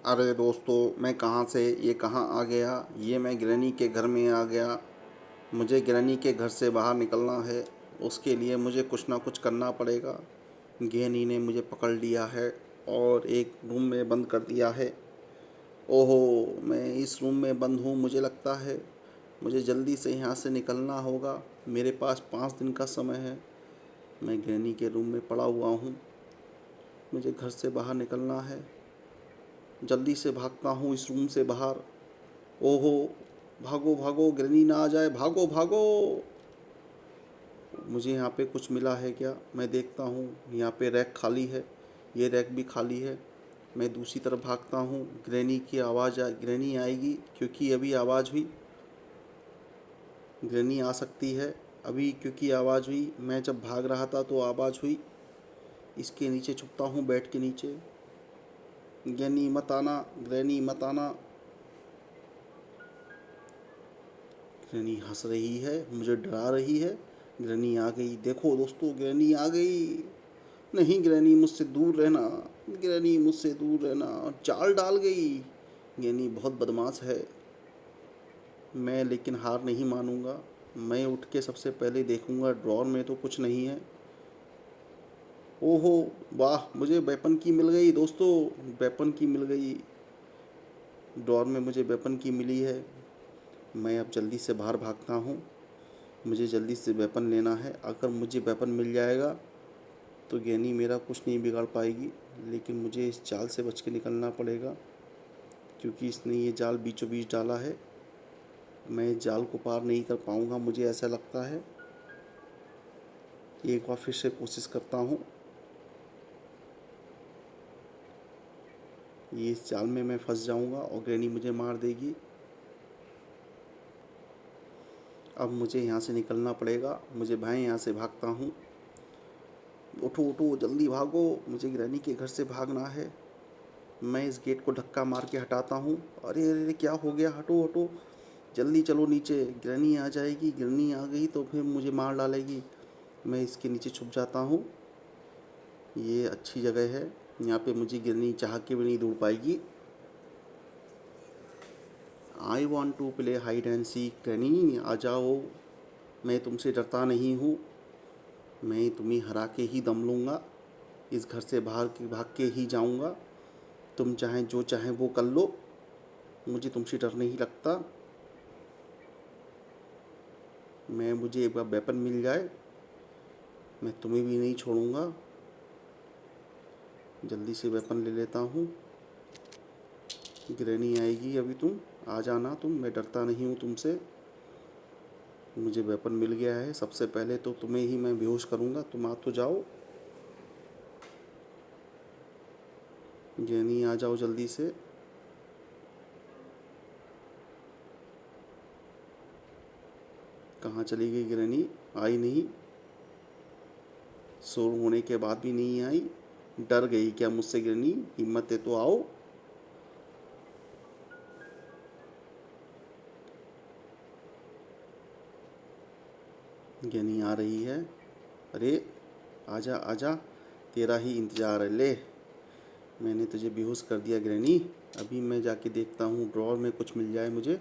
अरे दोस्तों, मैं कहाँ से ये कहाँ आ गया। ये मैं ग्रैनी के घर में आ गया। मुझे ग्रैनी के घर से बाहर निकलना है। उसके लिए मुझे कुछ ना कुछ करना पड़ेगा। ग्रैनी ने मुझे पकड़ लिया है और एक रूम में बंद कर दिया है। ओहो, मैं इस रूम में बंद हूँ। मुझे लगता है मुझे जल्दी से यहाँ से निकलना होगा। मेरे पास 5 दिन का समय है। मैं ग्रैनी के रूम में पड़ा हुआ हूँ। मुझे घर से बाहर निकलना है। जल्दी से भागता हूँ इस रूम से बाहर। ओहो, भागो भागो, ग्रैनी ना आ जाए, भागो भागो। मुझे यहाँ पे कुछ मिला है क्या? मैं देखता हूँ यहाँ पे रैक खाली है। ये रैक भी खाली है। मैं दूसरी तरफ भागता हूँ। ग्रैनी आएगी क्योंकि अभी आवाज़ हुई। ग्रैनी आ सकती है अभी क्योंकि आवाज़ हुई। मैं जब भाग रहा था तो आवाज़ हुई। इसके नीचे छुपता हूँ, बेड के नीचे। ग्रैनी मत आना, ग्रैनी मत आना। ग्रैनी हंस रही है, मुझे डरा रही है। ग्रैनी आ गई। देखो दोस्तों, ग्रैनी आ गई। नहीं ग्रैनी, मुझसे दूर रहना। ग्रैनी मुझसे दूर रहना। चाल डाल गई। ग्रैनी बहुत बदमाश है। मैं लेकिन हार नहीं मानूंगा। मैं उठ के सबसे पहले देखूंगा ड्रॉर में तो कुछ नहीं है। ओहो, वाह, मुझे वेपन की मिल गई दोस्तों। वेपन की मिल गई। ड्रॉर में मुझे वेपन की मिली है। मैं अब जल्दी से बाहर भागता हूँ। मुझे जल्दी से वेपन लेना है। अगर मुझे वेपन मिल जाएगा तो ग्रैनी मेरा कुछ नहीं बिगाड़ पाएगी। लेकिन मुझे इस जाल से बच के निकलना पड़ेगा क्योंकि इसने ये जाल बीचों बीच डाला है। मैं इस जाल को पार नहीं कर पाऊँगा, मुझे ऐसा लगता है। एक बार फिर से कोशिश करता हूँ। ये इस जाल में मैं फंस जाऊँगा और ग्रैनी मुझे मार देगी। अब मुझे यहाँ से निकलना पड़ेगा। मुझे मैं यहाँ से भागता हूँ। उठो उठो, जल्दी भागो, मुझे ग्रैनी के घर से भागना है। मैं इस गेट को धक्का मार के हटाता हूँ। अरे अरे अरे, क्या हो गया? हटो हटो, जल्दी चलो नीचे। ग्रैनी आ जाएगी। ग्रैनी आ गई तो फिर मुझे मार डालेगी। मैं इसके नीचे छुप जाता हूँ। ये अच्छी जगह है। यहाँ पे मुझे ग्रैनी चाह के भी नहीं ढूंढ पाएगी। I want to play hide and seek. Granny आ जाओ। मैं तुमसे डरता नहीं हूँ। मैं तुम्हें हरा के ही दम लूँगा। इस घर से बाहर के भाग के ही जाऊँगा। तुम चाहे जो चाहे वो कर लो, मुझे तुमसे डर नहीं लगता। मुझे एक बार वेपन मिल जाए, मैं तुम्हें भी नहीं छोड़ूंगा। जल्दी से वेपन ले लेता हूँ। ग्रैनी आएगी अभी। तुम आ जाना। मैं डरता नहीं हूँ तुमसे। मुझे वेपन मिल गया है। सबसे पहले तो तुम्हें ही मैं बेहोश करूँगा। तुम आ तो जाओ। ग्रैनी आ जाओ जल्दी से। कहाँ चली गई ग्रैनी? आई नहीं। शोर होने के बाद भी नहीं आई। डर गई क्या मुझसे ग्रैनी? हिम्मत है तो आओ। ग्रैनी आ रही है। अरे आजा आजा, तेरा ही इंतज़ार है। ले, मैंने तुझे बेहोश कर दिया ग्रैनी। अभी मैं जाके देखता हूँ ड्रॉर में कुछ मिल जाए मुझे।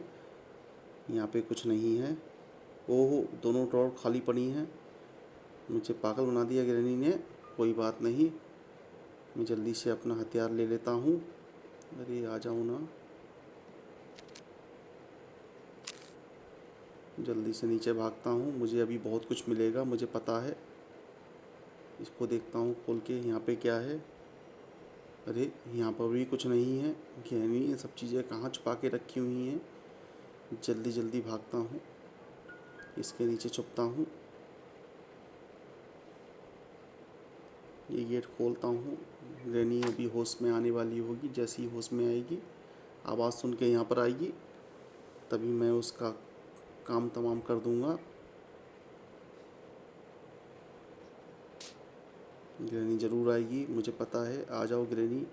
यहाँ पे कुछ नहीं है। ओहो, दोनों ड्रॉर खाली पड़ी हैं। मुझे पागल बना दिया ग्रैनी ने। कोई बात नहीं, मैं जल्दी से अपना हथियार ले लेता हूँ। अरे आ जाओ ना। जल्दी से नीचे भागता हूँ। मुझे अभी बहुत कुछ मिलेगा, मुझे पता है। इसको देखता हूँ खोल के, यहाँ पे क्या है। अरे यहाँ पर भी कुछ नहीं है। ग्रैनी ये सब चीज़ें कहाँ छुपा के रखी हुई हैं। जल्दी जल्दी भागता हूँ। इसके नीचे छुपता हूँ। ये गेट खोलता हूँ। ग्रैनी अभी होश में आने वाली होगी। जैसे ही होश में आएगी, आवाज़ सुन के यहाँ पर आएगी, तभी मैं उसका काम तमाम कर दूँगा। ग्रैनी ज़रूर आएगी, मुझे पता है। आ जाओ ग्रैनी,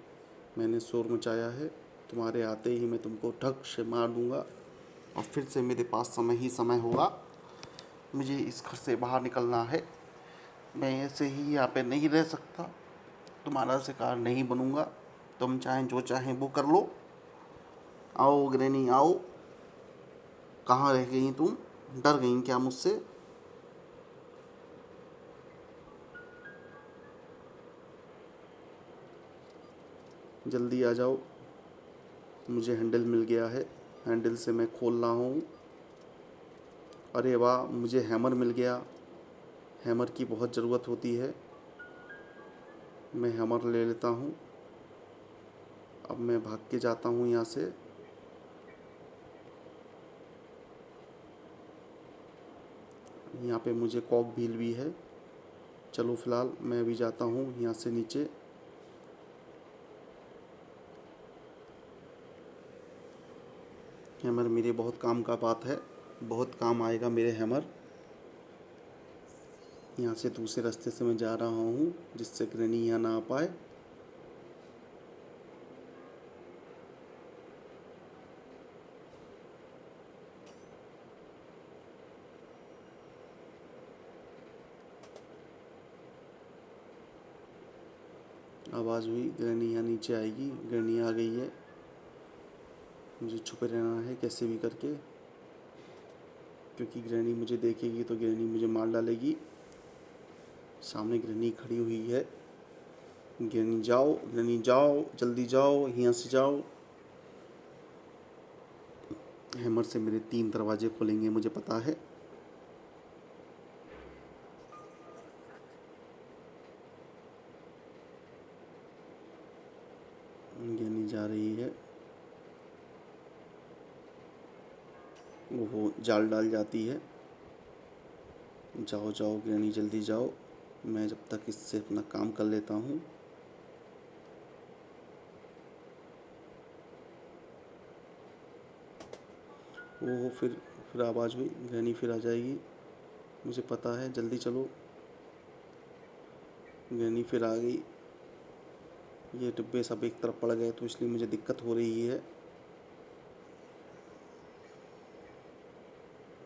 मैंने शोर मचाया है। तुम्हारे आते ही मैं तुमको ठक से मार दूँगा और फिर से मेरे पास समय ही समय होगा। मुझे इस घर से बाहर निकलना है। मैं ऐसे ही यहाँ पे नहीं रह सकता। तुम्हारा शिकार नहीं बनूँगा। तुम चाहें जो चाहें वो कर लो। आओ ग्रैनी आओ। कहाँ रह गई तुम? डर गई क्या मुझसे? जल्दी आ जाओ। मुझे हैंडल मिल गया है। हैंडल से मैं खोल रहा हूँ। अरे वाह, मुझे हैमर मिल गया। हैमर की बहुत ज़रूरत होती है। मैं हैमर ले लेता हूँ। अब मैं भाग के जाता हूँ यहाँ से। यहाँ पे मुझे कॉक व्हील भी है। चलो फ़िलहाल मैं अभी जाता हूँ यहाँ से नीचे। हैमर मेरे बहुत काम का बात है। बहुत काम आएगा मेरे हैमर। यहाँ से दूसरे रास्ते से मैं जा रहा हूँ जिससे ग्रैनी यहाँ ना आ पाए। आवाज़ हुई, ग्रैनी यहाँ नीचे आएगी। ग्रैनी आ गई है। मुझे छुपे रहना है कैसे भी करके, क्योंकि ग्रैनी मुझे देखेगी तो ग्रैनी मुझे मार डालेगी। सामने ग्रैनी खड़ी हुई है। ग्रैनी जाओ, ग्रैनी जाओ, जल्दी जाओ, यहाँ से जाओ। हैमर से मेरे 3 दरवाजे खुलेंगे, मुझे पता है। ग्रैनी जा रही है। वो जाल डाल जाती है। जाओ जाओ ग्रैनी जल्दी जाओ। मैं जब तक इससे अपना काम कर लेता हूँ। वो फिर आवाज़ हुई, ग्रैनी फिर आ जाएगी। मुझे पता है, जल्दी चलो। ग्रैनी फिर आ गई। ये डिब्बे सब एक तरफ पड़ गए तो इसलिए मुझे दिक्कत हो रही है।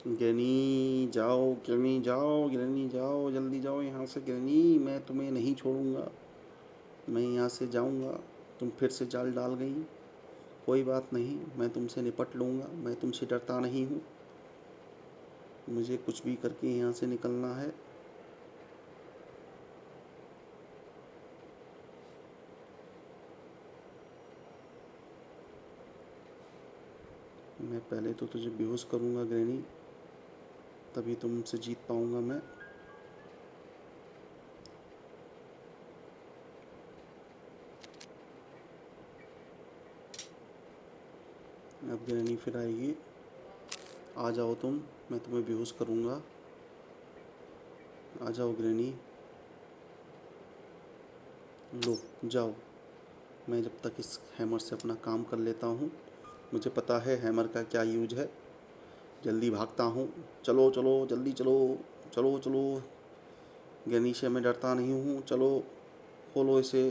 ग्रैनी जाओ, ग्रैनी जाओ, ग्रैनी जाओ, जल्दी जाओ यहाँ से ग्रैनी। मैं तुम्हें नहीं छोड़ूंगा। मैं यहाँ से जाऊँगा। तुम फिर से जाल डाल गई। कोई बात नहीं, मैं तुमसे निपट लूँगा। मैं तुमसे डरता नहीं हूँ। मुझे कुछ भी करके यहाँ से निकलना है। मैं पहले तो तुझे बेहोश करूँगा ग्रैनी, तभी तुमसे जीत पाऊँगा मैं। अब ग्रैनी फिर आएगी। आ जाओ तुम, मैं तुम्हें बेहोश करूँगा। आ जाओ ग्रैनी। लो जाओ। मैं जब तक इस हैमर से अपना काम कर लेता हूँ। मुझे पता है हैमर का क्या यूज है। जल्दी भागता हूँ। चलो चलो जल्दी चलो। चलो चलो। ग्रैनी से मैं डरता नहीं हूँ। चलो खोलो इसे।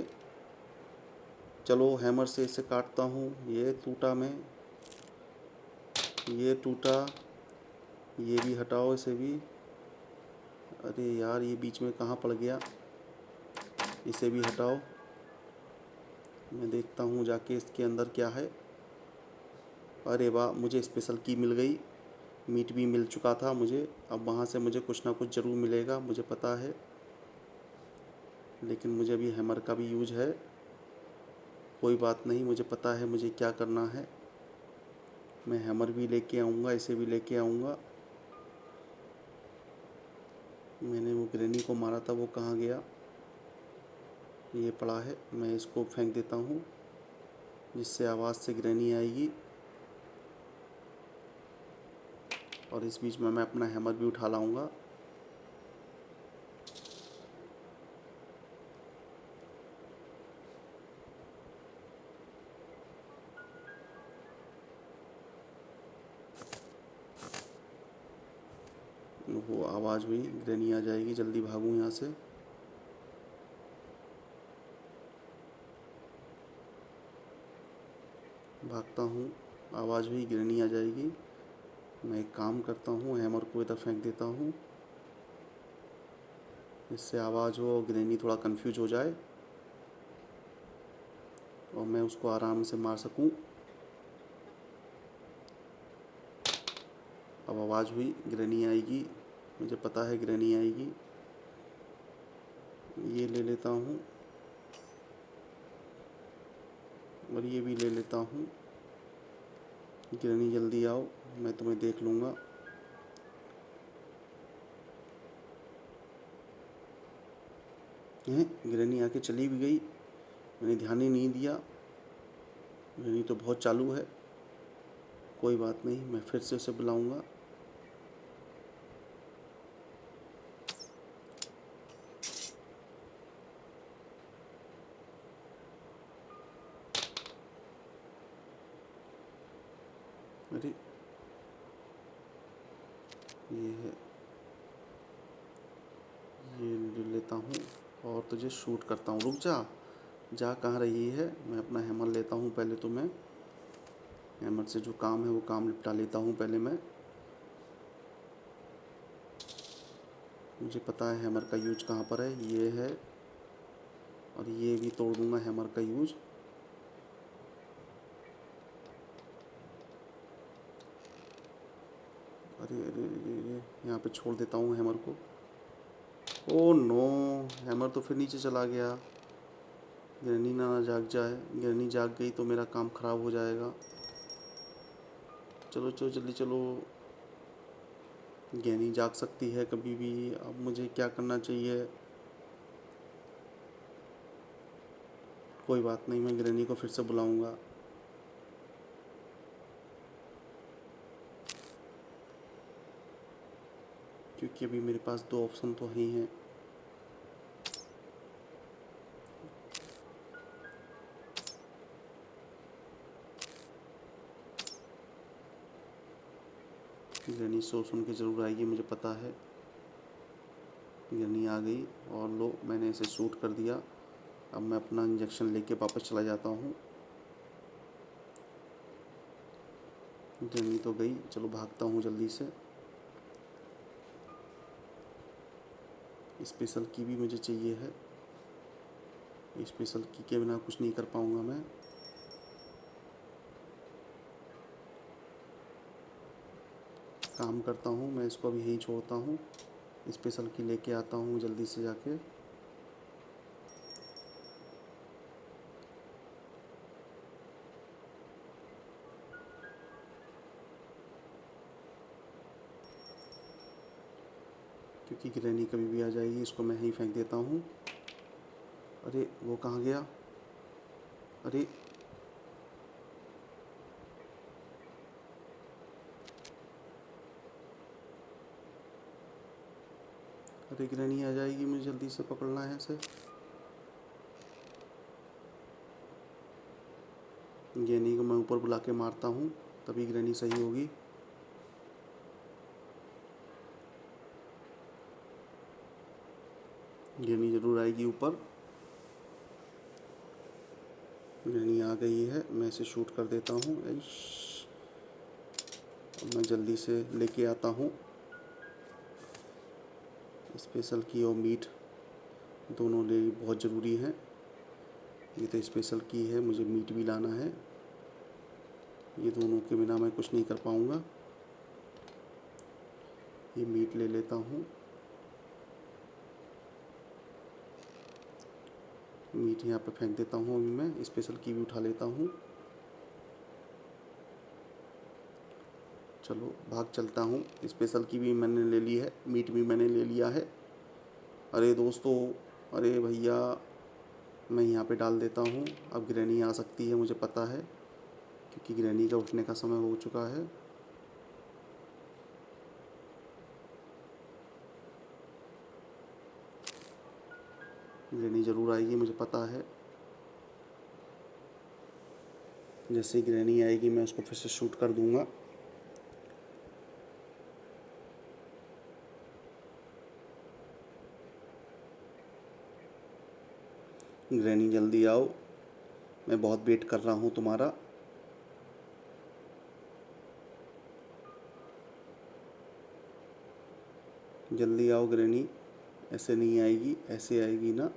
चलो हैमर से इसे काटता हूँ। ये टूटा मैं। ये टूटा। ये भी हटाओ इसे भी। अरे यार, ये बीच में कहाँ पड़ गया? इसे भी हटाओ। मैं देखता हूँ जाके इसके अंदर क्या है। अरे वाह, मुझे स्पेशल की मिल गई। मीट भी मिल चुका था मुझे। अब वहाँ से मुझे कुछ ना कुछ ज़रूर मिलेगा, मुझे पता है। लेकिन मुझे अभी हैमर का भी यूज है। कोई बात नहीं, मुझे पता है मुझे क्या करना है। मैं हैमर भी लेके आऊँगा, इसे भी लेके आऊँगा। मैंने वो ग्रैनी को मारा था, वो कहाँ गया? ये पड़ा है, मैं इसको फेंक देता हूँ जिससे आवाज़ से ग्रैनी आएगी। और इस बीच में मैं अपना हैमर भी उठा लाऊंगा। वो आवाज़ हुई, ग्रैनी आ जाएगी। जल्दी भागूं यहाँ से। भागता हूँ। आवाज़ हुई, ग्रैनी आ जाएगी। मैं एक काम करता हूँ, हैमर को इधर फेंक देता हूँ। इससे आवाज़ हो और ग्रैनी थोड़ा कंफ्यूज हो जाए। और मैं उसको आराम से मार सकूं। अब आवाज़ हुई, ग्रैनी आएगी, मुझे पता है ग्रैनी आएगी। ये ले लेता हूँ और ये भी ले लेता हूँ। ग्रैनी जल्दी आओ, मैं तुम्हें देख लूँगा। ग्रैनी आके चली भी गई, मैंने ध्यान ही नहीं दिया। ग्रैनी तो बहुत चालू है। कोई बात नहीं, मैं फिर से उसे बुलाऊँगा। अरे ये है, ये ले लेता हूँ और तुझे शूट करता हूँ। रुक जा, जा कहाँ रही है। मैं अपना हैमर लेता हूँ पहले, तो मैं हैमर से जो काम है वो काम निपटा लेता हूँ पहले मैं। मुझे पता है हैमर का यूज कहाँ पर है, ये है। और ये भी तोड़ दूँगा हैमर का यूज। अरे अरे अरे अरे, यहाँ पे छोड़ देता हूँ हैमर को। ओ नो, हैमर तो फिर नीचे चला गया। ग्रैनी ना जाग जाए, ग्रैनी जाग गई तो मेरा काम ख़राब हो जाएगा। चलो चलो जल्दी चलो। ग्रैनी जाग सकती है कभी भी। अब मुझे क्या करना चाहिए। कोई बात नहीं, मैं ग्रैनी को फिर से बुलाऊंगा। क्योंकि अभी मेरे पास दो ऑप्शन तो ही हैं। ग्रैनी सो सुन के ज़रूर आएगी, मुझे पता है। ग्रैनी आ गई और लो, मैंने इसे शूट कर दिया। अब मैं अपना इंजेक्शन लेके वापस चला जाता हूँ। ग्रैनी तो गई, चलो भागता हूँ जल्दी से। स्पेशल की भी मुझे चाहिए है। स्पेशल की के बिना कुछ नहीं कर पाऊँगा मैं। काम करता हूँ मैं, इसको अभी यहीं छोड़ता हूँ। स्पेशल की लेके आता हूँ जल्दी से जाके। क्योंकि ग्रैनी कभी भी आ जाएगी, इसको मैं यहीं फेंक देता हूँ। अरे वो कहाँ गया। अरे अरे ग्रैनी आ जाएगी, मुझे जल्दी से पकड़ना है इसे। ग्रैनी को मैं ऊपर बुला के मारता हूँ, तभी ग्रैनी सही होगी। ग्रैनी ज़रूर आएगी ऊपर। ग्रैनी आ गई है, मैं इसे शूट कर देता हूँ। और मैं जल्दी से लेके आता हूँ। स्पेशल की और मीट दोनों ले बहुत ज़रूरी है। ये तो स्पेशल की है, मुझे मीट भी लाना है। ये दोनों के बिना मैं कुछ नहीं कर पाऊँगा। ये मीट ले लेता हूँ। मीट यहाँ पे फेंक देता हूँ। अभी मैं स्पेशल की भी उठा लेता हूँ। चलो भाग चलता हूँ। स्पेशल की भी मैंने ले ली है, मीट भी मैंने ले लिया है। अरे दोस्तों, अरे भैया, मैं यहाँ पे डाल देता हूँ। अब ग्रैनी आ सकती है, मुझे पता है, क्योंकि ग्रैनी का उठने का समय हो चुका है। ग्रैनी ज़रूर आएगी, मुझे पता है। जैसे ही ग्रैनी आएगी मैं उसको फिर से शूट कर दूँगा। ग्रैनी जल्दी आओ, मैं बहुत वेट कर रहा हूँ तुम्हारा। जल्दी आओ ग्रैनी, ऐसे नहीं आएगी, ऐसे आएगी ना।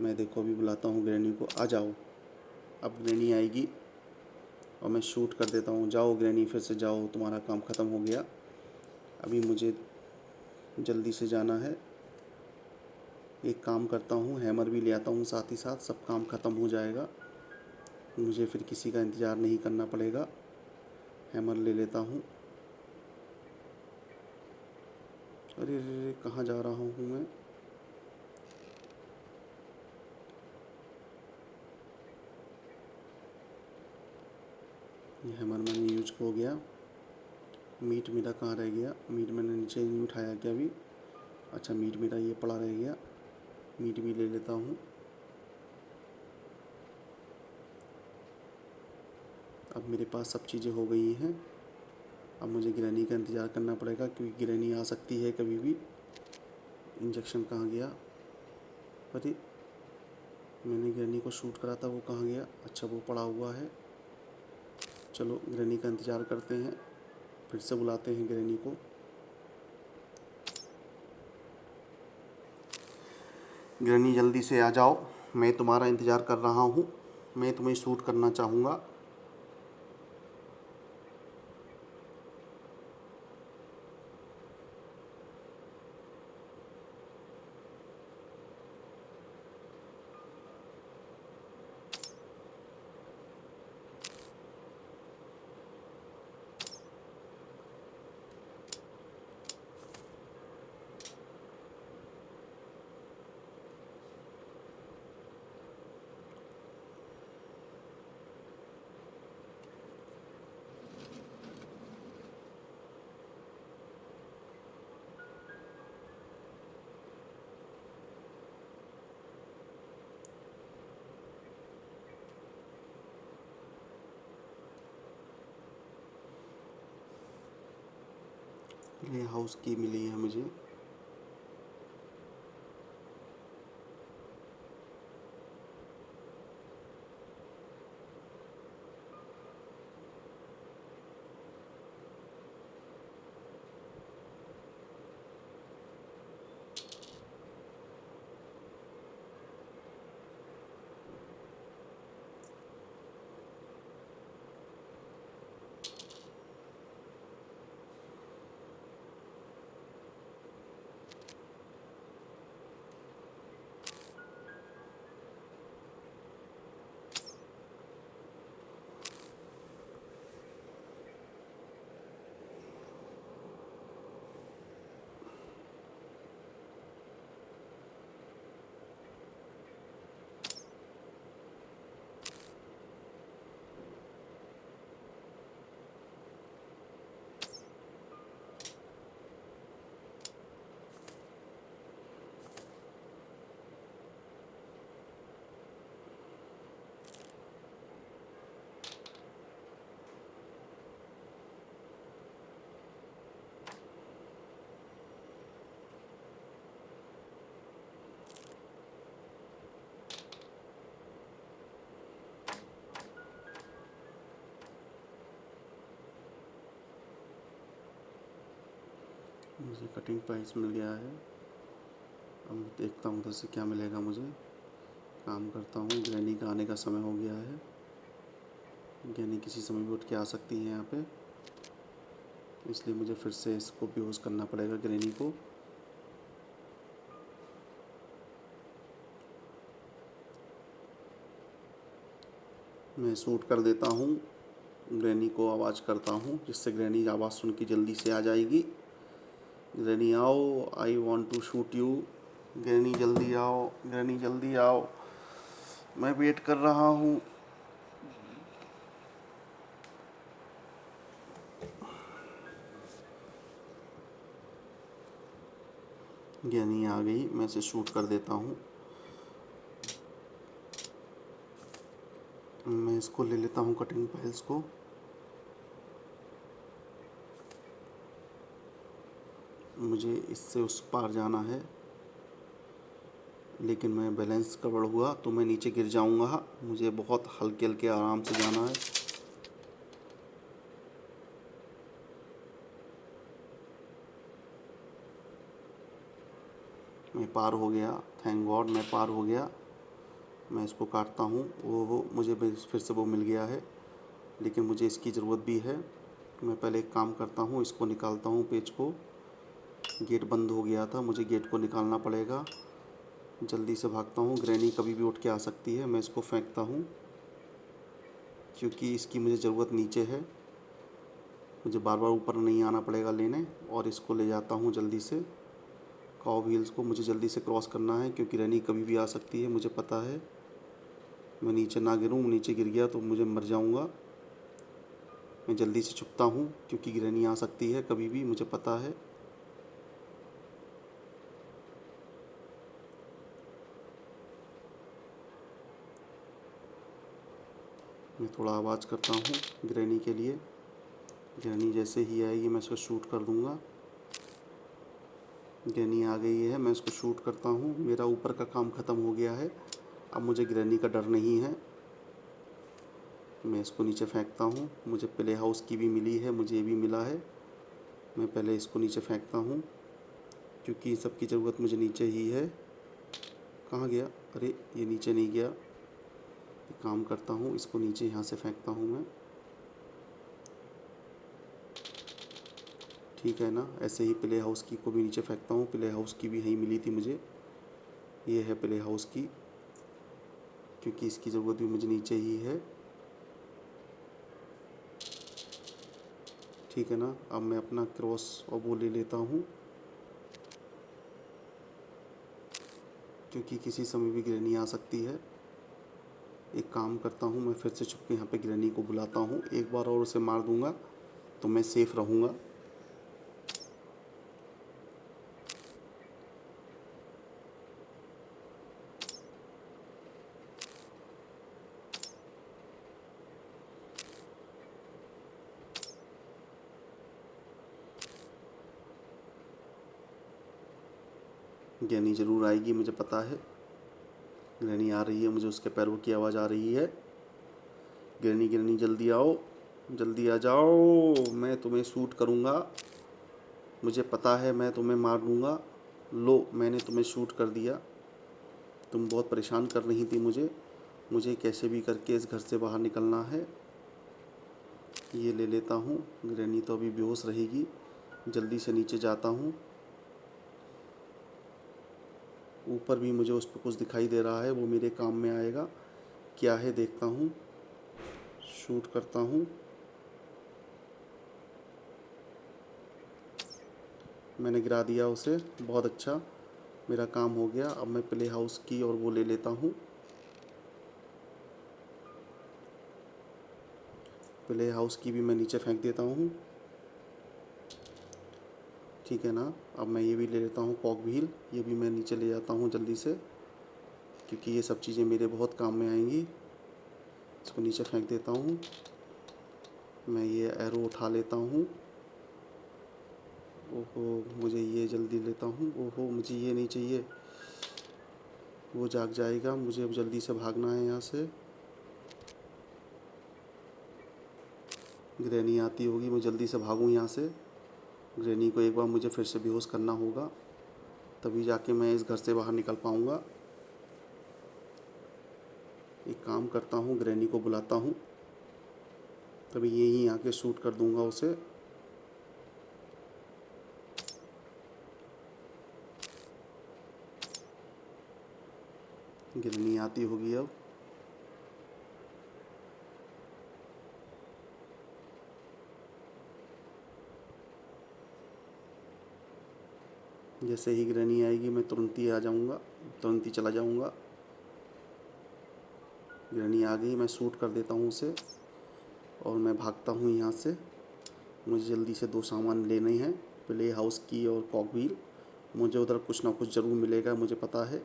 मैं देखो अभी बुलाता हूँ ग्रैनी को, आ जाओ। अब ग्रैनी आएगी और मैं शूट कर देता हूँ। जाओ ग्रैनी, फिर से जाओ, तुम्हारा काम ख़त्म हो गया। अभी मुझे जल्दी से जाना है। एक काम करता हूँ, हैमर भी ले आता हूँ साथ ही साथ, सब काम ख़त्म हो जाएगा। मुझे फिर किसी का इंतज़ार नहीं करना पड़ेगा। हैमर ले लेता हूँ। अरे अरे, कहाँ जा रहा हूँ मैं? ये हैमर मैंने यूज हो गया। मीट मेरा कहाँ रह गया? मीट मैंने नीचे नहीं उठाया क्या अभी? अच्छा, मीट मेरा ये पड़ा रह गया। मीट भी ले लेता हूँ। अब मेरे पास सब चीज़ें हो गई हैं। अब मुझे ग्रैनी का इंतज़ार करना पड़ेगा, क्योंकि ग्रैनी आ सकती है कभी भी। इंजेक्शन कहाँ गया? अरे, मैंने ग्रैनी को शूट करा था, वो कहाँ गया? अच्छा, वो पड़ा हुआ है। चलो ग्रैनी का इंतज़ार करते हैं, फिर से बुलाते हैं ग्रैनी को। ग्रैनी जल्दी से आ जाओ, मैं तुम्हारा इंतज़ार कर रहा हूँ। मैं तुम्हें शूट करना चाहूँगा। प्ले हाउस की मिली है मुझे। मुझे कटिंग प्राइस मिल गया है। अब देखता हूँ उधर से क्या मिलेगा मुझे। काम करता हूँ। ग्रैनी का आने का समय हो गया है। ग्रैनी किसी समय भी उठ के आ सकती है यहाँ पे, इसलिए मुझे फिर से इसको बेहोश करना पड़ेगा ग्रैनी को। मैं शूट कर देता हूँ। ग्रैनी को आवाज़ करता हूँ, जिससे ग्रैनी आवाज़ सुन के जल्दी से आ जाएगी। ग्रैनी आओ, I want to shoot you. Granny जल्दी आओ, ग्रैनी जल्दी आओ, मैं वेट कर रहा हूँ। ग्रैनी आ गई, मैं इसे शूट कर देता हूँ। मैं इसको ले लेता हूँ, कटिंग फाइल्स को। मुझे इससे उस पार जाना है, लेकिन मैं बैलेंस गड़बड़ हुआ तो मैं नीचे गिर जाऊंगा। मुझे बहुत हल्के हल्के आराम से जाना है। मैं पार हो गया, थैंक गॉड मैं पार हो गया। मैं इसको काटता हूँ। वो मुझे फिर से वो मिल गया है, लेकिन मुझे इसकी ज़रूरत भी है। मैं पहले एक काम करता हूँ, इसको निकालता हूँ पेज को। गेट बंद हो गया था, मुझे गेट को निकालना पड़ेगा। जल्दी से भागता हूँ, ग्रैनी कभी भी उठ के आ सकती है। मैं इसको फेंकता हूँ क्योंकि इसकी मुझे ज़रूरत नीचे है। मुझे बार बार ऊपर नहीं आना पड़ेगा लेने। और इसको ले जाता हूँ जल्दी से। कॉग व्हील्स को मुझे जल्दी से क्रॉस करना है क्योंकि ग्रैनी कभी भी आ सकती है, मुझे पता है। मैं नीचे ना गिरूँ, नीचे गिर गया तो मुझे मर जाऊँगा। मैं जल्दी से छुपता हूँ क्योंकि ग्रैनी आ सकती है कभी भी, मुझे पता है। मैं थोड़ा आवाज़ करता हूँ ग्रैनी के लिए। ग्रैनी जैसे ही आएगी मैं इसको शूट कर दूँगा। ग्रैनी आ गई है, मैं इसको शूट करता हूँ। मेरा ऊपर का काम ख़त्म हो गया है, अब मुझे ग्रैनी का डर नहीं है। मैं इसको नीचे फेंकता हूँ। मुझे प्ले हाउस की भी मिली है, मुझे ये भी मिला है। मैं पहले इसको नीचे फेंकता हूँ क्योंकि सबकी ज़रूरत मुझे नीचे ही है। कहाँ गया? अरे ये नीचे नहीं गया। एक काम करता हूँ, इसको नीचे यहाँ से फेंकता हूँ मैं। ठीक है ना? ऐसे ही प्ले हाउस की को भी नीचे फेंकता हूँ। प्ले हाउस की भी यहीं मिली थी मुझे। ये है प्ले हाउस की, क्योंकि इसकी ज़रूरत भी मुझे नीचे ही है। ठीक है ना? अब मैं अपना क्रॉस और वो ले लेता हूँ क्योंकि किसी समय भी ग्रैनी आ सकती है। एक काम करता हूँ, मैं फिर से छुप के यहाँ पे ग्रैनी को बुलाता हूँ। एक बार और उसे मार दूँगा तो मैं सेफ़ रहूँगा। ग्रैनी ज़रूर आएगी, मुझे पता है। ग्रैनी आ रही है, मुझे उसके पैरों की आवाज़ आ रही है। ग्रैनी ग्रैनी जल्दी आओ, जल्दी आ जाओ, मैं तुम्हें शूट करूँगा। मुझे पता है मैं तुम्हें मार दूँगा। लो, मैंने तुम्हें शूट कर दिया। तुम बहुत परेशान कर रही थी मुझे कैसे भी करके इस घर से बाहर निकलना है। ये ले लेता हूँ। ग्रैनी तो अभी बेहोश रहेगी। जल्दी से नीचे जाता हूँ। ऊपर भी मुझे उस पर कुछ दिखाई दे रहा है, वो मेरे काम में आएगा। क्या है देखता हूँ, शूट करता हूँ। मैंने गिरा दिया उसे, बहुत अच्छा, मेरा काम हो गया। अब मैं प्ले हाउस की और वो ले लेता हूँ। प्ले हाउस की भी मैं नीचे फेंक देता हूँ। ठीक है ना? अब मैं ये भी ले लेता हूँ कॉक व्हील, ये भी मैं नीचे ले जाता हूँ जल्दी से क्योंकि ये सब चीज़ें मेरे बहुत काम में आएंगी। इसको नीचे फेंक देता हूँ। मैं ये एरो उठा लेता हूँ। ओहो, मुझे ये जल्दी लेता हूँ। ओहो, मुझे ये नहीं चाहिए, वो जाग जाएगा। मुझे अब जल्दी से भागना है यहाँ से। ग्रैनी आती होगी, मैं जल्दी से भागूँ यहाँ से। ग्रैनी को एक बार मुझे फिर से बेहोश करना होगा, तभी जाके मैं इस घर से बाहर निकल पाऊँगा। एक काम करता हूँ, ग्रैनी को बुलाता हूँ, तभी यहीं आके शूट कर दूँगा उसे। ग्रैनी आती होगी अब। जैसे ही ग्रैनी आएगी मैं तुरंत ही आ जाऊँगा, तुरंत ही चला जाऊँगा। ग्रैनी आ गई, मैं शूट कर देता हूँ उसे और मैं भागता हूँ यहाँ से। मुझे जल्दी से दो सामान लेने हैं, प्ले हाउस की और कॉक व्हील। मुझे उधर कुछ ना कुछ ज़रूर मिलेगा, मुझे पता है।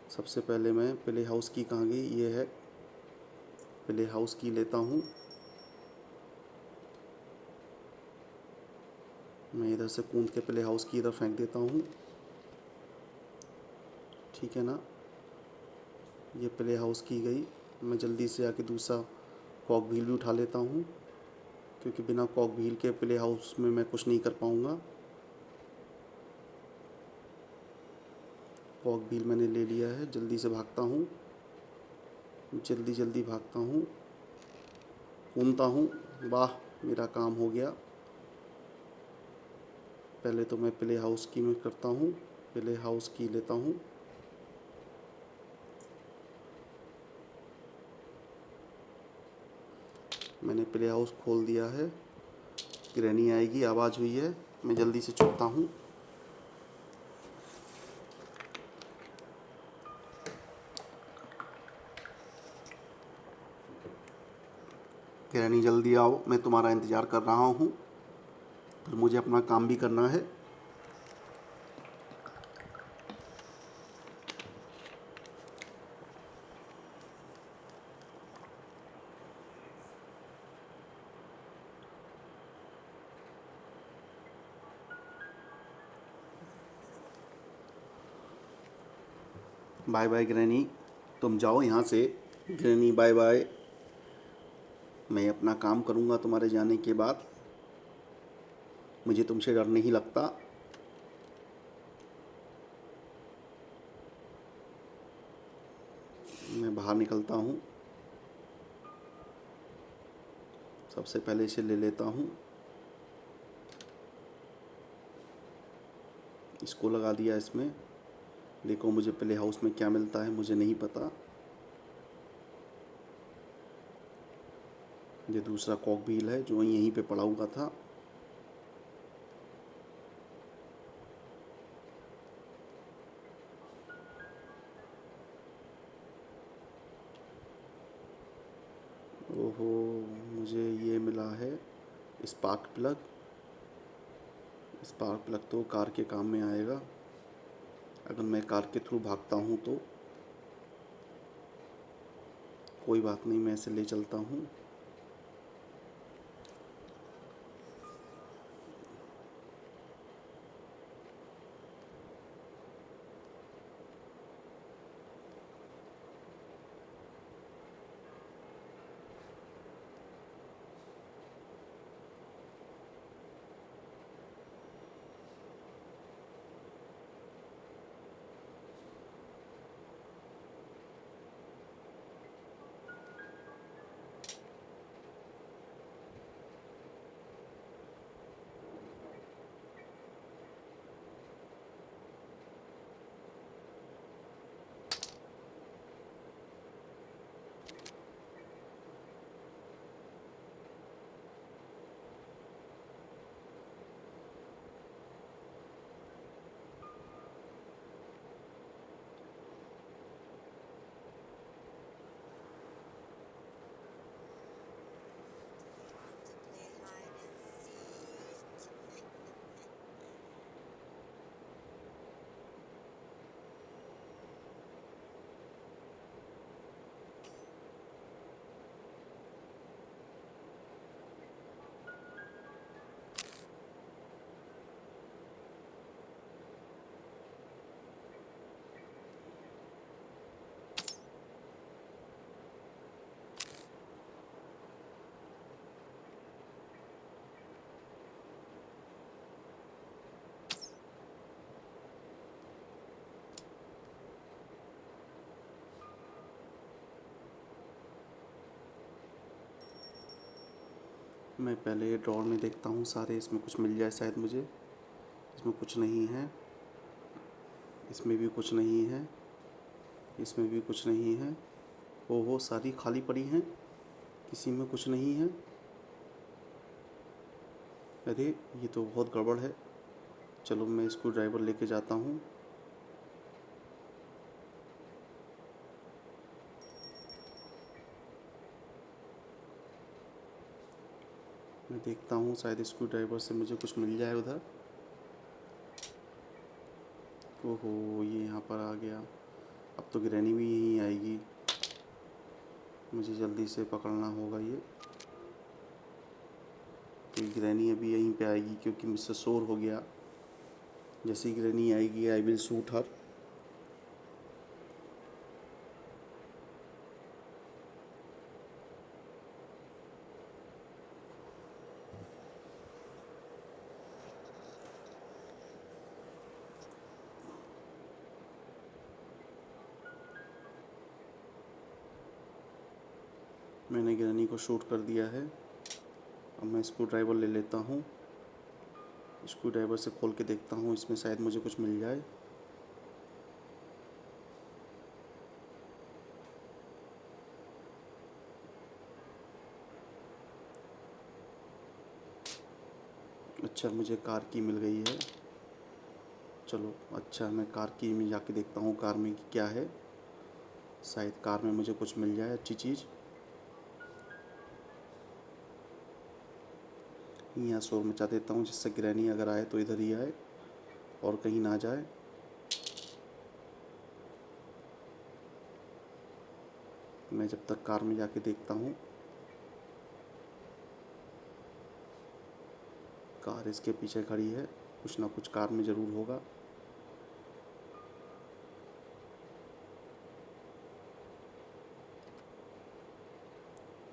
सबसे पहले मैं प्ले हाउस की कहाँ गई, ये है। प्ले हाउस की लेता हूँ। मैं इधर से कूद के प्ले हाउस की इधर फेंक देता हूँ। ठीक है ना? ये प्ले हाउस की गई। मैं जल्दी से आके दूसरा कॉक व्हील भी उठा लेता हूँ क्योंकि बिना कॉक व्हील के प्ले हाउस में मैं कुछ नहीं कर पाऊँगा। कॉक व्हील मैंने ले लिया है, जल्दी से भागता हूँ। जल्दी जल्दी भागता हूँ, घूमता हूँ। वाह, मेरा काम हो गया। पहले तो मैं प्ले हाउस की में करता हूँ, प्ले हाउस की लेता हूँ। मैंने प्ले हाउस खोल दिया है। ग्रैनी आएगी, आवाज़ हुई है, मैं जल्दी से छुपता हूँ। ग्रैनी जल्दी आओ, मैं तुम्हारा इंतज़ार कर रहा हूँ, पर मुझे अपना काम भी करना है। बाय बाय ग्रैनी, तुम जाओ यहाँ से। ग्रैनी बाय बाय, मैं अपना काम करूँगा तुम्हारे जाने के बाद। मुझे तुमसे डर नहीं लगता। मैं बाहर निकलता हूँ। सबसे पहले इसे ले लेता हूँ, इसको लगा दिया इसमें। देखो मुझे प्ले हाउस में क्या मिलता है, मुझे नहीं पता। ये दूसरा कॉक व्हील है जो यहीं पे पड़ा हुआ था। ओहो, मुझे ये मिला है स्पार्क प्लग। स्पार्क प्लग तो कार के काम में आएगा अगर मैं कार के थ्रू भागता हूँ तो। कोई बात नहीं, मैं इसे ले चलता हूँ। मैं पहले ये ड्रॉर में देखता हूँ सारे, इसमें कुछ मिल जाए शायद मुझे। इसमें कुछ नहीं है, इसमें भी कुछ नहीं है, इसमें भी कुछ नहीं है। ओहो, सारी खाली पड़ी हैं, किसी में कुछ नहीं है। अरे ये तो बहुत गड़बड़ है। चलो मैं स्क्रू ड्राइवर लेके जाता हूँ। मैं देखता हूँ शायद स्क्रू ड्राइवर से मुझे कुछ मिल जाए उधर। ओहो, ये यहाँ पर आ गया। अब तो ग्रैनी भी यहीं आएगी, मुझे जल्दी से पकड़ना होगा ये। तो ग्रैनी अभी यहीं पे आएगी क्योंकि मुझसे शोर हो गया। जैसे ही ग्रैनी आएगी आई विल शूट हर। मैंने गिरनी को शूट कर दिया है। अब मैं स्क्रू ड्राइवर ले लेता हूँ। स्क्रू ड्राइवर से खोल के देखता हूँ, इसमें शायद मुझे कुछ मिल जाए। अच्छा, मुझे कार की मिल गई है। चलो अच्छा, मैं कार की में जाके देखता हूँ कार में क्या है। शायद कार में मुझे कुछ मिल जाए अच्छी चीज़। यहाँ शोर मचा देता हूँ जिससे ग्रैनी अगर आए तो इधर ही आए और कहीं ना जाए। मैं जब तक कार में जाके देखता हूँ। कार इसके पीछे खड़ी है, कुछ ना कुछ कार में ज़रूर होगा।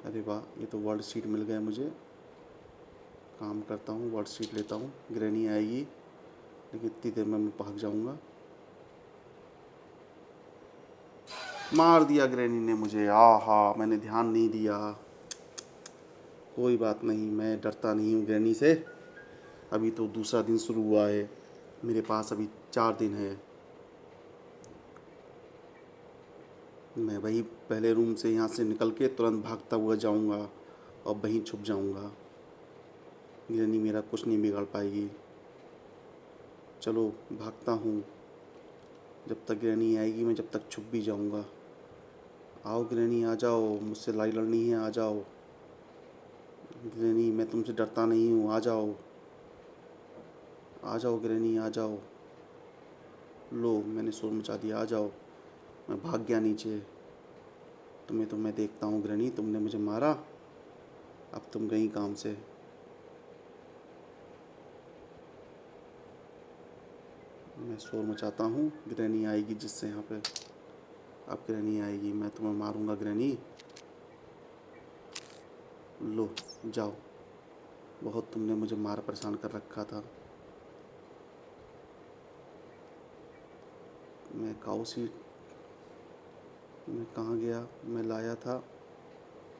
अरे वाह, ये तो वर्ल्ड सीट मिल गया मुझे। काम करता हूँ, वर्ल्ड सीट लेता हूँ। ग्रैनी आएगी लेकिन इतनी देर में मैं भाग जाऊँगा। मार दिया ग्रैनी ने मुझे। आहा, मैंने ध्यान नहीं दिया। कोई बात नहीं, मैं डरता नहीं हूँ ग्रैनी से। अभी तो दूसरा दिन शुरू हुआ है, मेरे पास अभी 4 दिन है। मैं वही पहले रूम से यहाँ से निकल के तुरंत भागता हुआ जाऊँगा और वहीं छुप जाऊँगा। ग्रैनी मेरा कुछ नहीं बिगाड़ पाएगी। चलो भागता हूँ, जब तक ग्रैनी आएगी मैं जब तक छुप भी जाऊँगा। आओ ग्रैनी, आ जाओ, मुझसे लड़ाई लड़नी है, आ जाओ। ग्रैनी, मैं तुमसे डरता नहीं हूँ, आ जाओ। आ जाओ ग्रैनी, आ जाओ। लो, मैंने शोर मचा दिया, आ जाओ। मैं भाग गया नीचे। तुम्हें तो मैं देखता हूँ ग्रैनी, तुमने मुझे मारा, अब तुम गई काम से। मैं शोर मचाता हूँ, ग्रैनी आएगी जिससे यहाँ पे। अब ग्रैनी आएगी, मैं तुम्हें मारूंगा ग्रैनी। लो जाओ, बहुत तुमने मुझे मार परेशान कर रखा था। मैं काऊ सीट मैं कहाँ गया? मैं लाया था।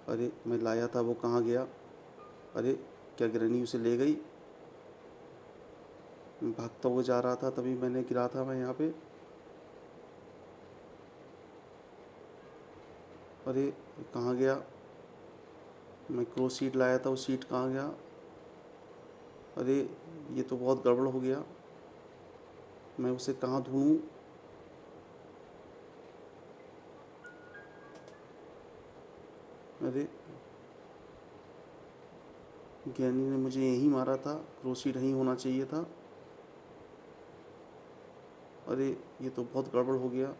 अरे मैं लाया था, वो कहाँ गया? अरे क्या ग्रैनी उसे ले गई? मैं भागता हुआ जा रहा था, तभी मैंने गिरा था मैं यहाँ पे। अरे ये कहाँ गया? मैं क्रो सीट लाया था, वो सीट कहाँ गया? अरे ये तो बहुत गड़बड़ हो गया, मैं उसे कहाँ ढूँढूँ? अरे ग्रैनी ने मुझे यहीं मारा था, क्रो सीट यहीं होना चाहिए था। अरे ये तो बहुत गड़बड़ हो गया।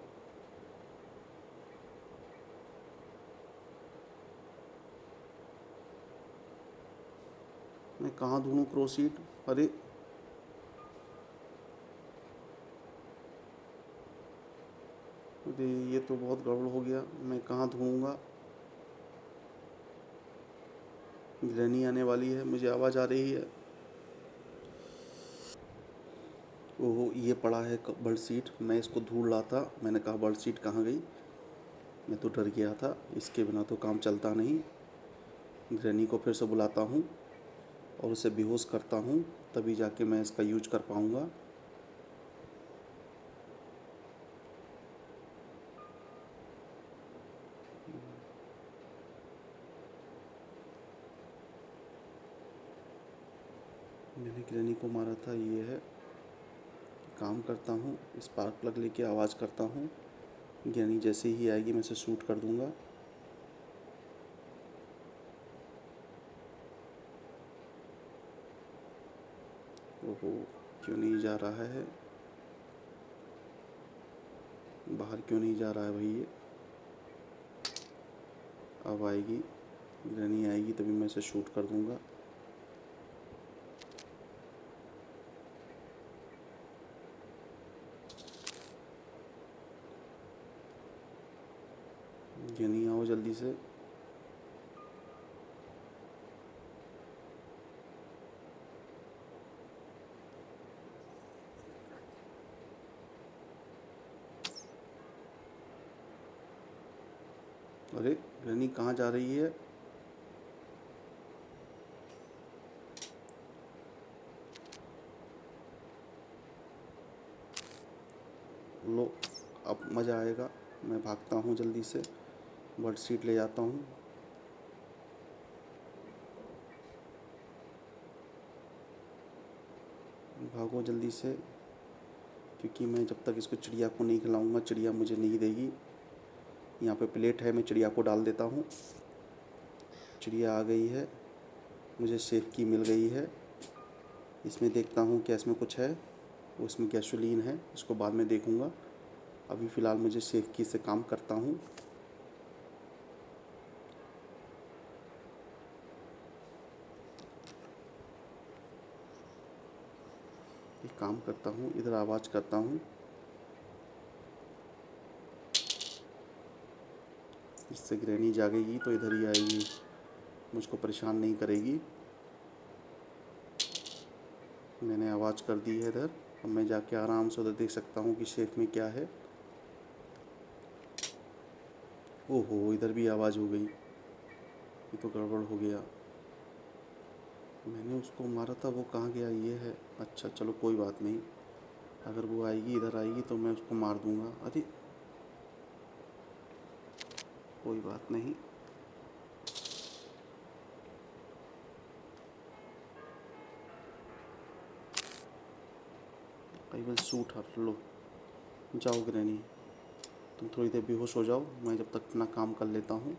मैं कहाँ ढूँढूँ क्रो सीट? अरे अरे ये तो बहुत गड़बड़ हो गया, मैं कहाँ ढूँढूँगा? ग्रैनी आने वाली है, मुझे आवाज़ आ रही है। ओहो, ये पड़ा है बर्ड सीट, मैं इसको ढूंढ रहा था। मैंने कहा बर्ड सीट कहाँ गई? मैं तो डर गया था, इसके बिना तो काम चलता नहीं। ग्रैनी को फिर से बुलाता हूँ और उसे बेहोश करता हूँ, तभी जाके मैं इसका यूज कर पाऊँगा। मैंने ग्रैनी को मारा था, ये है। काम करता हूँ, स्पार्क प्लग लेके आवाज़ करता हूँ। ग्रैनी जैसे ही आएगी मैं इसे शूट कर दूँगा। ओहो, क्यों नहीं जा रहा है? बाहर क्यों नहीं जा रहा है भाई ये? अब आएगी, ग्रैनी आएगी तभी मैं इसे शूट कर दूँगा। ग्रैनी आओ जल्दी से। अरे ग्रैनी कहाँ जा रही है? लो, अब मज़ा आएगा। मैं भागता हूँ जल्दी से, बर्ड सीट ले जाता हूँ। भागो जल्दी से, क्योंकि मैं जब तक इसको चिड़िया को नहीं खिलाऊंगा चिड़िया मुझे नहीं देगी। यहाँ पे प्लेट है, मैं चिड़िया को डाल देता हूँ। चिड़िया आ गई है, मुझे सेफ की मिल गई है। इसमें देखता हूँ क्या इसमें कुछ है। वो इसमें गैसोलीन है, इसको बाद में देखूँगा। अभी फ़िलहाल मुझे सेफ की से काम करता हूँ। एक काम करता हूँ, इधर आवाज़ करता हूँ। इससे ग्रैनी जागेगी तो इधर ही आएगी, मुझको परेशान नहीं करेगी। मैंने आवाज़ कर दी है इधर। अब मैं जाके आराम से उधर देख सकता हूँ कि शेफ में क्या है। ओहो, इधर भी आवाज़ हो गई, ये तो गड़बड़ हो गया। मैंने उसको मारा था, वो कहाँ गया? ये है। अच्छा चलो कोई बात नहीं, अगर वो आएगी इधर आएगी तो मैं उसको मार दूँगा। अरे कोई बात नहीं। आई विल शूट हर। लो जाओ ग्रैनी, तुम थोड़ी देर बेहोश हो जाओ, मैं जब तक अपना काम कर लेता हूँ।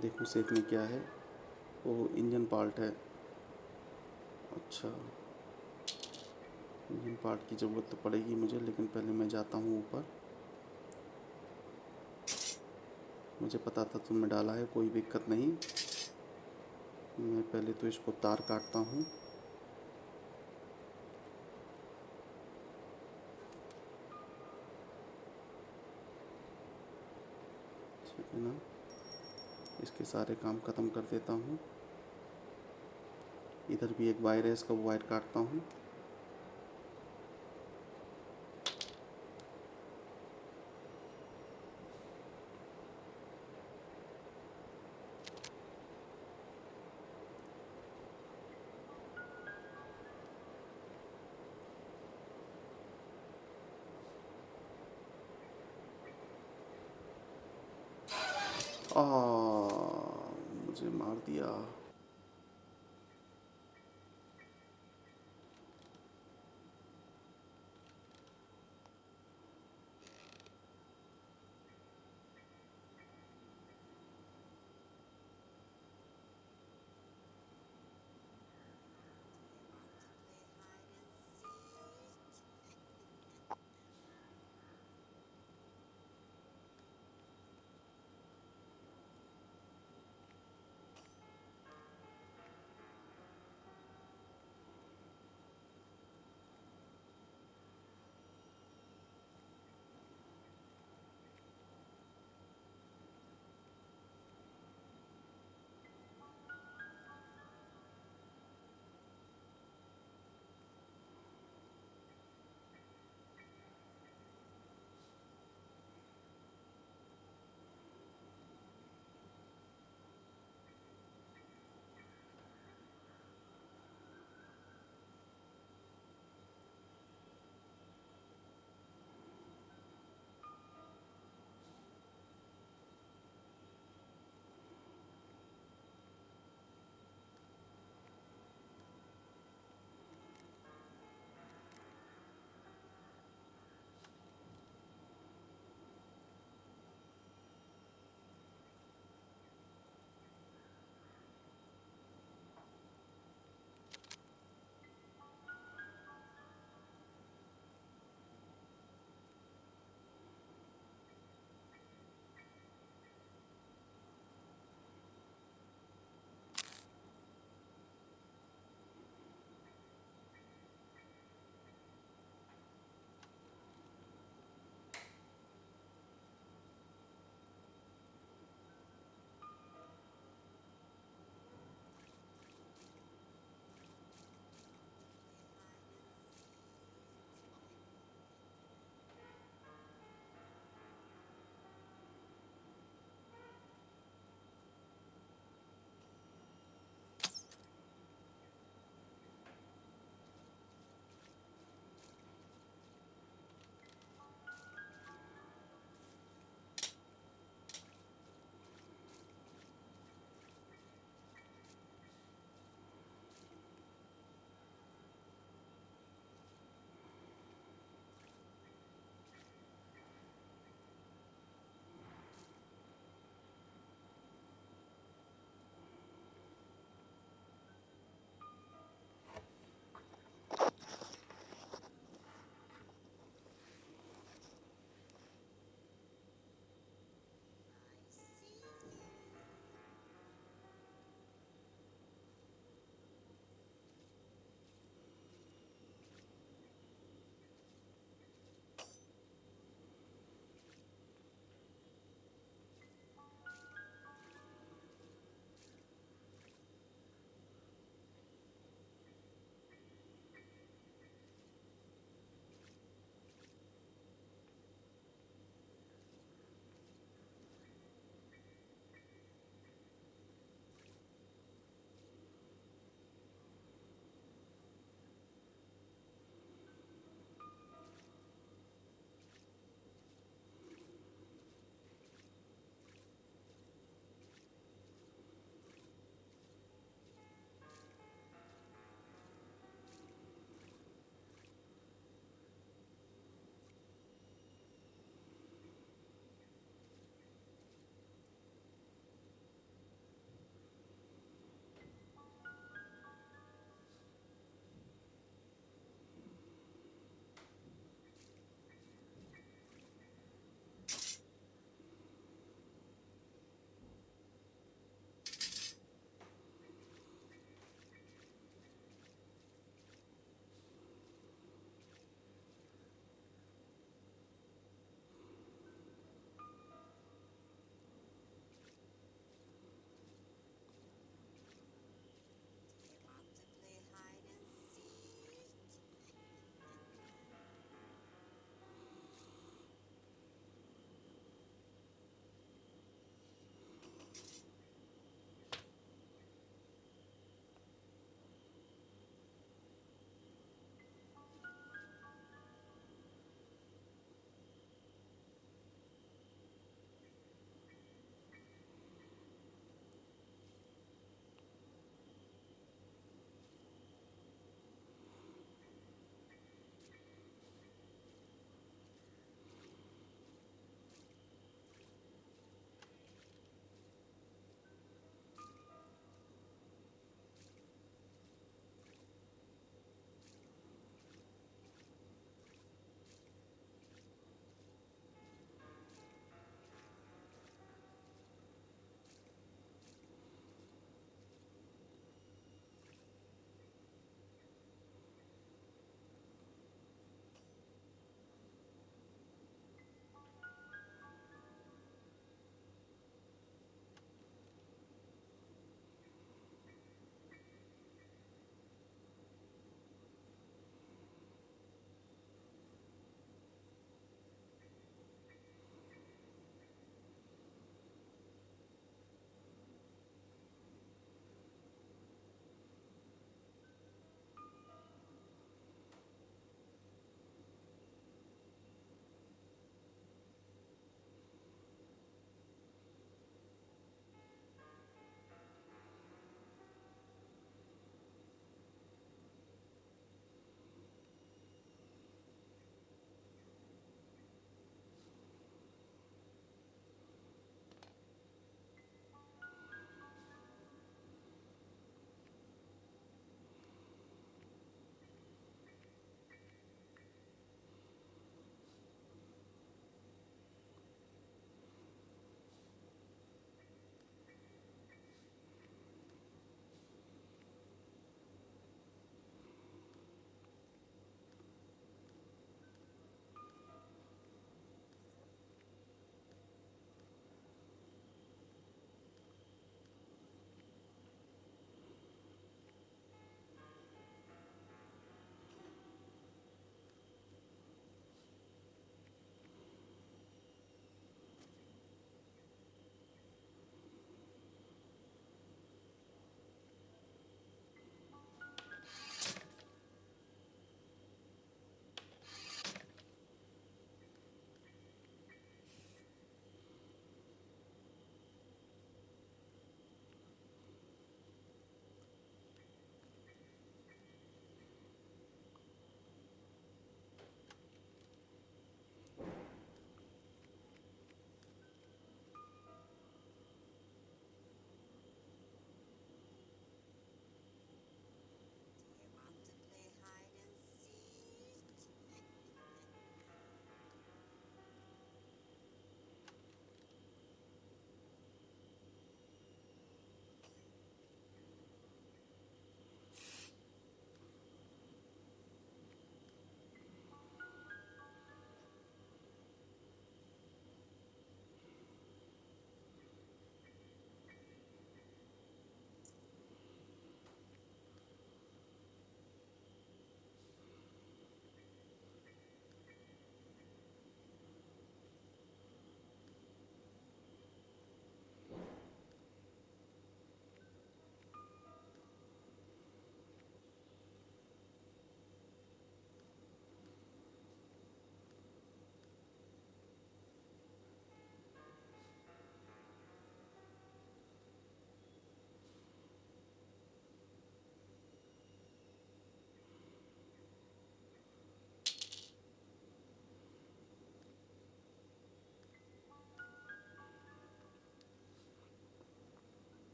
देखो सेफ में क्या है। वो इंजन पार्ट है। अच्छा, इंजन पार्ट की ज़रूरत तो पड़ेगी मुझे, लेकिन पहले मैं जाता हूँ ऊपर। मुझे पता था तुमने डाला है, कोई दिक्कत नहीं। मैं पहले तो इसको तार काटता हूँ। ठीक है ना, इसके सारे काम ख़त्म कर देता हूँ। इधर भी एक वायर है, इसका वायर काटता हूँ। आ, मुझे मार दिया।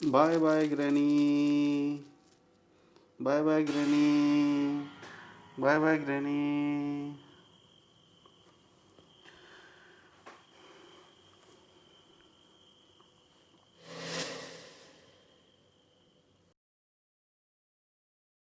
Bye bye granny, bye bye granny, bye bye granny.